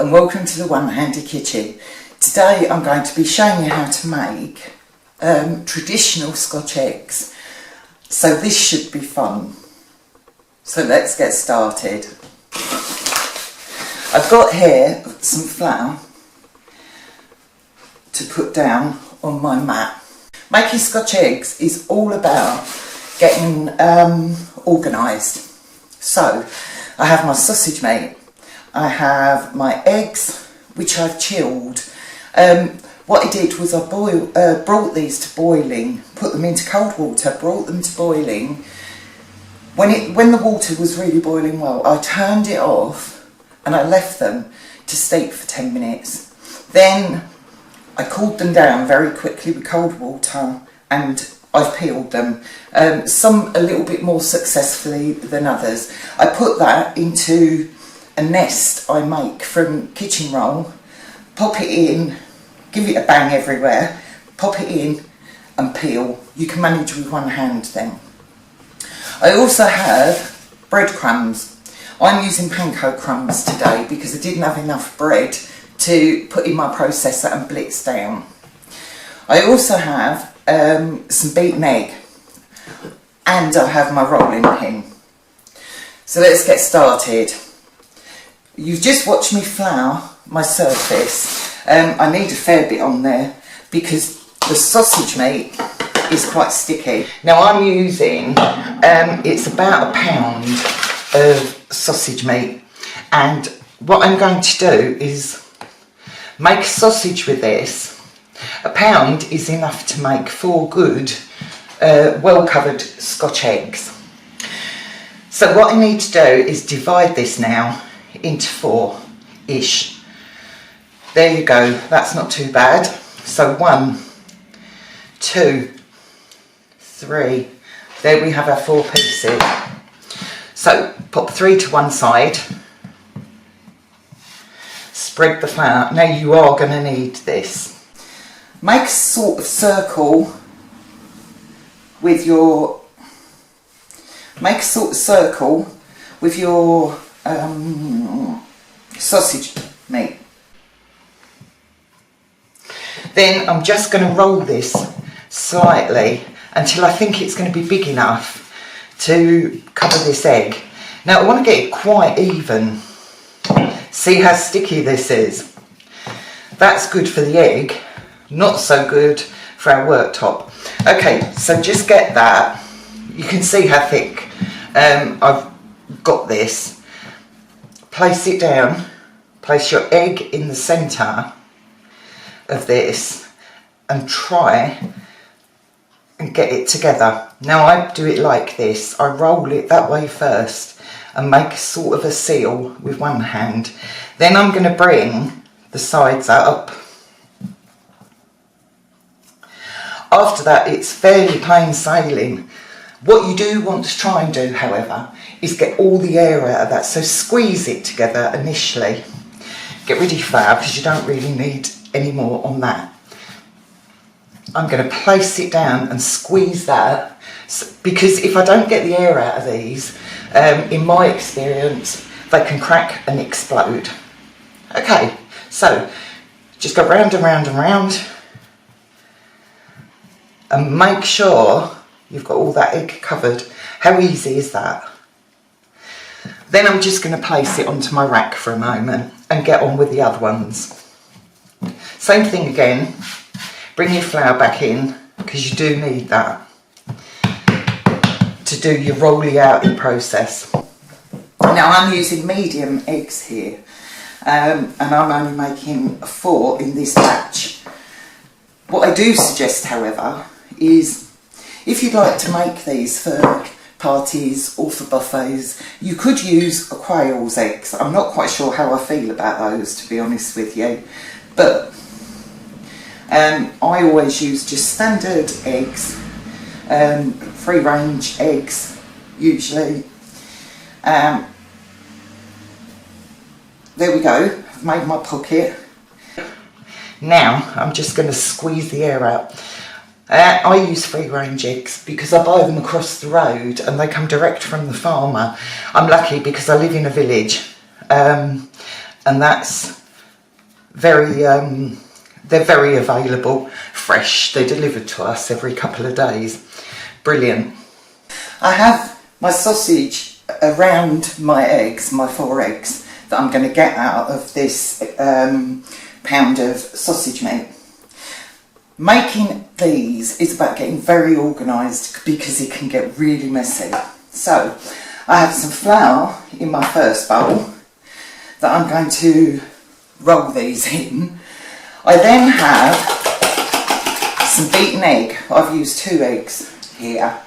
and welcome to the One Handy Kitchen. Today I'm going to be showing you how to make traditional Scotch eggs. So this should be fun. So let's get started. I've got here some flour to put down on my mat. Making Scotch eggs is all about getting organised. So I have my sausage meat, I have my eggs which I've chilled. What I did was I brought these to boiling, put them into cold water, brought them to boiling. When the water was really boiling well, I turned it off and I left them to steep for 10 minutes. Then I cooled them down very quickly with cold water and I've peeled them, some a little bit more successfully than others. I put that into a nest I make from kitchen roll, pop it in, give it a bang everywhere, pop it in and peel. You can manage with one hand then. I also have breadcrumbs. I'm using panko crumbs today because I didn't have enough bread to put in my processor and blitz down. I also have some beaten egg and I have my rolling pin. So let's get started. You've just watched me flour my surface. I need a fair bit on there because the sausage meat is quite sticky. Now I'm using, it's about a pound of sausage meat, and what I'm going to do is make sausage with this. A pound is enough to make 4 good, well covered Scotch eggs. So what I need to do is divide this now into 4-ish. There you go, that's not too bad. So 1, 2, 3, there we have our 4 pieces. So pop 3 to one side, spread the flour. Now you are going to need this. Make a sort of circle with your sausage meat. Then I'm just going to roll this slightly until I think it's going to be big enough to cover this egg. Now I want to get it quite even. See how sticky this is? That's good for the egg, not so good for our worktop. Okay, so just get that. You can see how thick I've got this. Place it down, place your egg in the centre of this and try and get it together. Now I do it like this. I roll it that way first and make sort of a seal with one hand. Then I'm going to bring the sides up. After that it's fairly plain sailing. What you do want to try and do, however, is get all the air out of that. So squeeze it together initially. Get rid of your flour because you don't really need any more on that. I'm going to place it down and squeeze that because if I don't get the air out of these, in my experience, they can crack and explode. Okay, so just go round and round and round and make sure you've got all that egg covered. How easy is that? Then I'm just going to place it onto my rack for a moment and get on with the other ones. Same thing again, bring your flour back in because you do need that to do your rolling out process. Now I'm using medium eggs here and I'm only making 4 in this batch. What I do suggest, however, is if you'd like to make these for parties or for buffets, you could use a quail's eggs. I'm not quite sure how I feel about those, to be honest with you, but I always use just standard eggs, free range eggs usually. There we go, I've made my pocket. Now I'm just going to squeeze the air out. I use free range eggs because I buy them across the road and they come direct from the farmer. I'm lucky because I live in a village and that's they're very available, fresh. They're delivered to us every couple of days. Brilliant. I have my sausage around my eggs, my 4 eggs, that I'm going to get out of this pound of sausage meat. Making these is about getting very organised because it can get really messy. So I have some flour in my first bowl that I'm going to roll these in. I then have some beaten egg. I've used 2 eggs here.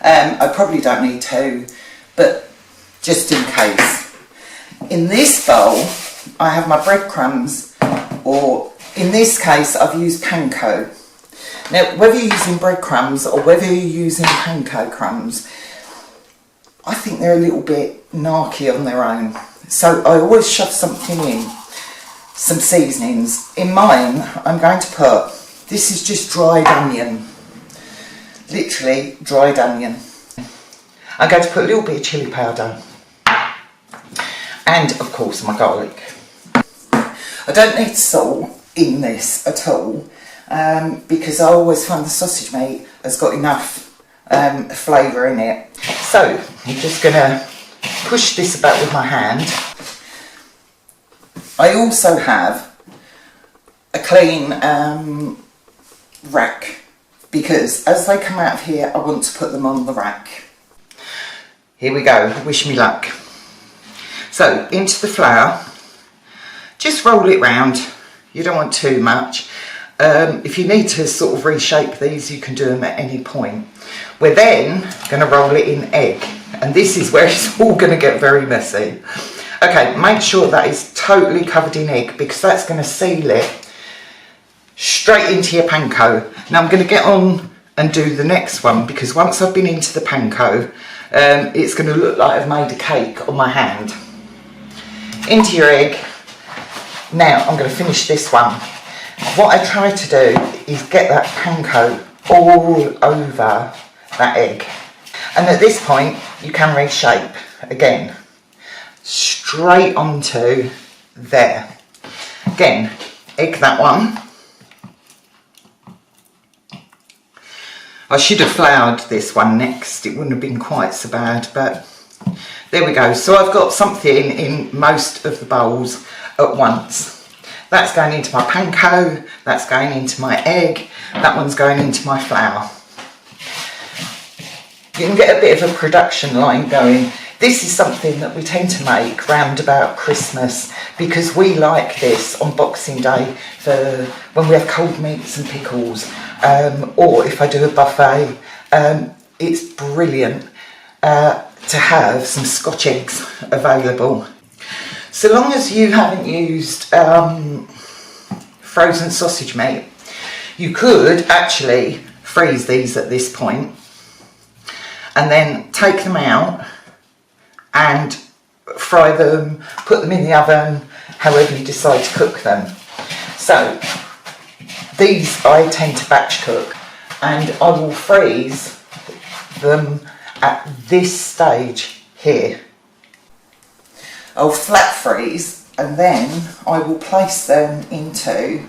I probably don't need 2, but just in case. In this bowl I have my breadcrumbs, or in this case I've used panko. Now whether you're using breadcrumbs or whether you're using panko crumbs, I think they're a little bit narky on their own. So I always shove something in, some seasonings. In mine I'm going to put, this is just dried onion, literally dried onion. I'm going to put a little bit of chilli powder and of course my garlic. I don't need salt in this at all because I always find the sausage meat has got enough flavour in it. So I'm just going to push this about with my hand. I also have a clean rack because as they come out of here I want to put them on the rack. Here we go, wish me luck. So into the flour, just roll it round, you don't want too much. If you need to sort of reshape these, you can do them at any point. We're then going to roll it in egg, and this is where it's all going to get very messy. Okay, make sure that is totally covered in egg because that's going to seal it straight into your panko. Now I'm going to get on and do the next one because once I've been into the panko, it's going to look like I've made a cake on my hand. Into your egg. Now I'm going to finish this one. What I try to do is get that panko all over that egg, and at this point you can reshape again straight onto there. Again, egg that one. I should have floured this one next, it wouldn't have been quite so bad, but there we go. So I've got something in most of the bowls at once. That's going into my panko, that's going into my egg, that one's going into my flour. You can get a bit of a production line going. This is something that we tend to make round about Christmas because we like this on Boxing Day for when we have cold meats and pickles, or if I do a buffet. It's brilliant to have some Scotch eggs available. So long as you haven't used frozen sausage meat, you could actually freeze these at this point and then take them out and fry them, put them in the oven, however you decide to cook them. So these I tend to batch cook, and I will freeze them at this stage here. I'll flat freeze and then I will place them into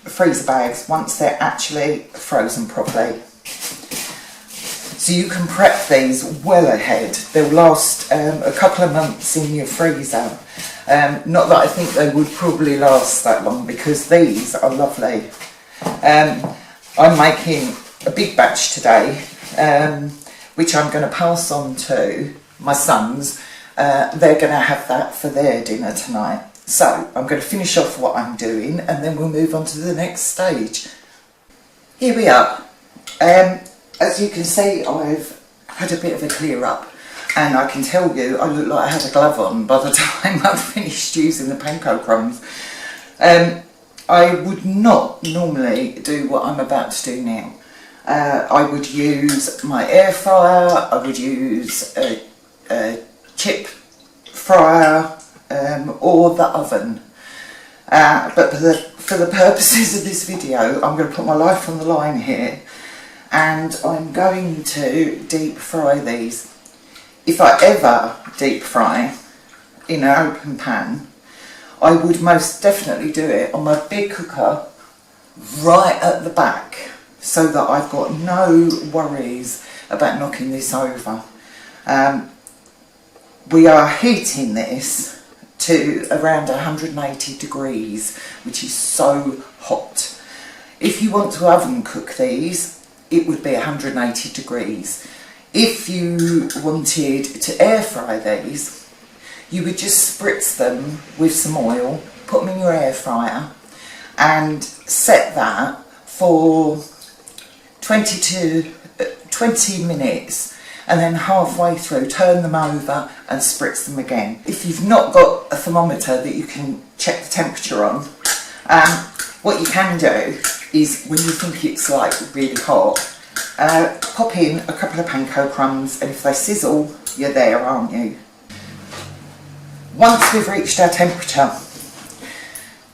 freezer bags once they're actually frozen properly. So you can prep these well ahead. They'll last a couple of months in your freezer. Not that I think they would probably last that long because these are lovely. I'm making a big batch today, which I'm going to pass on to my sons. They're going to have that for their dinner tonight. So I'm going to finish off what I'm doing and then we'll move on to the next stage. Here we are. As you can see, I've had a bit of a clear up, and I can tell you I look like I had a glove on by the time I've finished using the panko crumbs. I would not normally do what I'm about to do now. I would use my air fryer, I would use a chip fryer or the oven. But for the purposes of this video, I'm going to put my life on the line here, and I'm going to deep fry these. If I ever deep fry in an open pan, I would most definitely do it on my big cooker right at the back, so that I've got no worries about knocking this over. We are heating this to around 180 degrees, which is so hot. If you want to oven cook these, it would be 180 degrees. If you wanted to air fry these, you would just spritz them with some oil, put them in your air fryer and set that for 20 minutes, and then halfway through turn them over and spritz them again. If you've not got a thermometer that you can check the temperature on, what you can do is, when you think it's like really hot, pop in a couple of panko crumbs, and if they sizzle, you're there, aren't you? Once we've reached our temperature,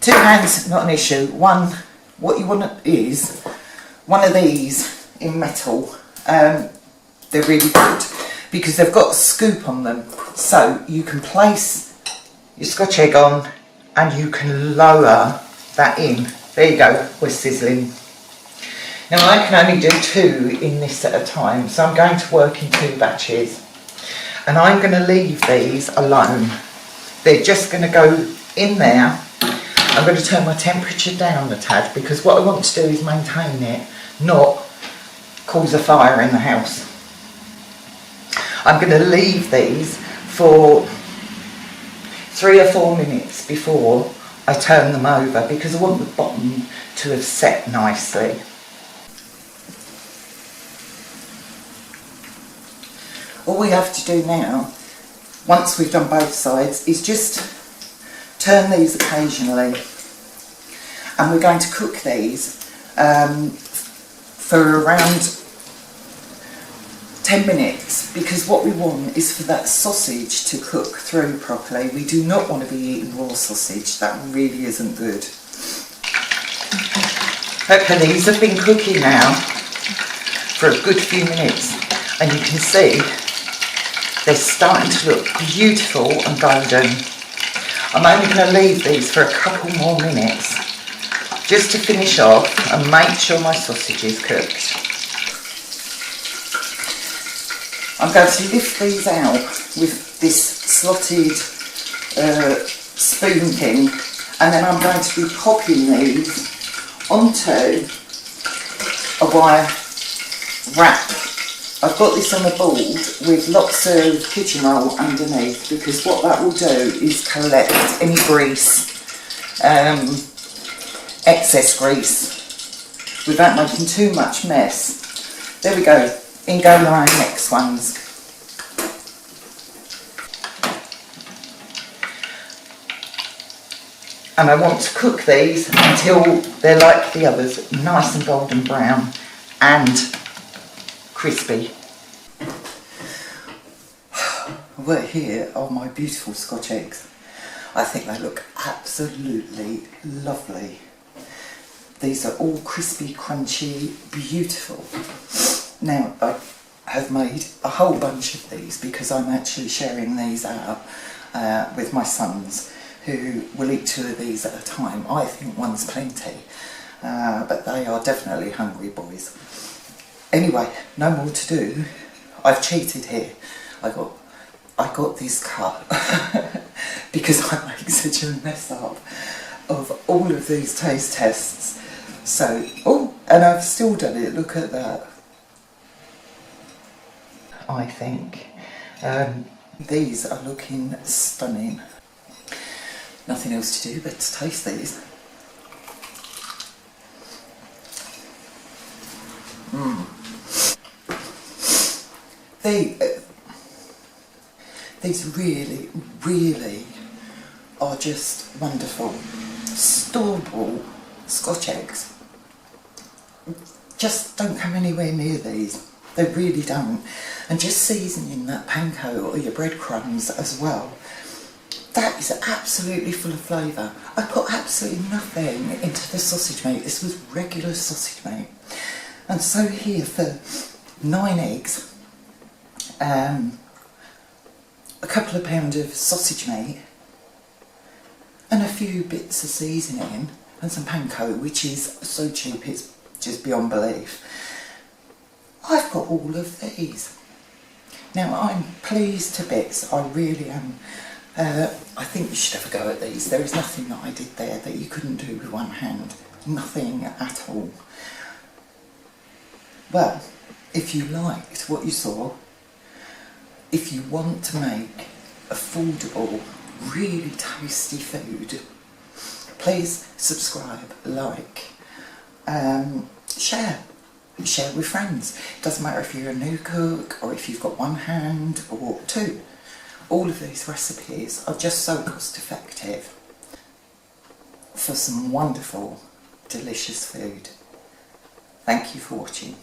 2 hands, not an issue. One, what you want is one of these in metal. They're really good because they've got a scoop on them, so you can place your Scotch egg on and you can lower that in. There you go, we're sizzling. Now I can only do 2 in this at a time, so I'm going to work in 2 batches, and I'm going to leave these alone. They're just going to go in there. I'm going to turn my temperature down a tad, because what I want to do is maintain it, not cause a fire in the house. I'm going to leave these for 3 or 4 minutes before I turn them over, because I want the bottom to have set nicely. All we have to do now, once we've done both sides, is just turn these occasionally, and we're going to cook these for around 10 minutes, because what we want is for that sausage to cook through properly. We do not want to be eating raw sausage, that really isn't good. Okay, these have been cooking now for a good few minutes, and you can see they're starting to look beautiful and golden. I'm only going to leave these for a couple more minutes just to finish off and make sure my sausage is cooked. I'm going to lift these out with this slotted spoon thing, and then I'm going to be popping these onto a wire wrap. I've got this on a board with lots of kitchen roll underneath, because what that will do is collect any grease, excess grease, without making too much mess. There we go, in go my next ones. And I want to cook these until they're like the others, nice and golden brown and crispy. Well, here are my beautiful Scotch eggs. I think they look absolutely lovely. These are all crispy, crunchy, beautiful. Now, I have made a whole bunch of these because I'm actually sharing these out with my sons, who will eat 2 of these at a time. I think one's plenty, but they are definitely hungry boys. Anyway, no more to do. I've cheated here. I got this cut because I make such a mess up of all of these taste tests. So, oh, and I've still done it. Look at that. I think these are looking stunning. Nothing else to do but to taste these. These really, really are just wonderful. Store-bought Scotch eggs just don't come anywhere near these. They really don't. And just seasoning that panko or your breadcrumbs as well, that is absolutely full of flavour. I put absolutely nothing into the sausage meat. This was regular sausage meat. And so here, for 9 eggs, a couple of pounds of sausage meat, and a few bits of seasoning and some panko, which is so cheap it's just beyond belief. I've got all of these. Now I'm pleased to bits, I really am. I think you should have a go at these. There is nothing that I did there that you couldn't do with one hand. Nothing at all. Well, if you liked what you saw, if you want to make affordable, really tasty food, please subscribe, like, share with friends. It doesn't matter if you're a new cook or if you've got one hand or two. All of these recipes are just so cost effective for some wonderful, delicious food. Thank you for watching.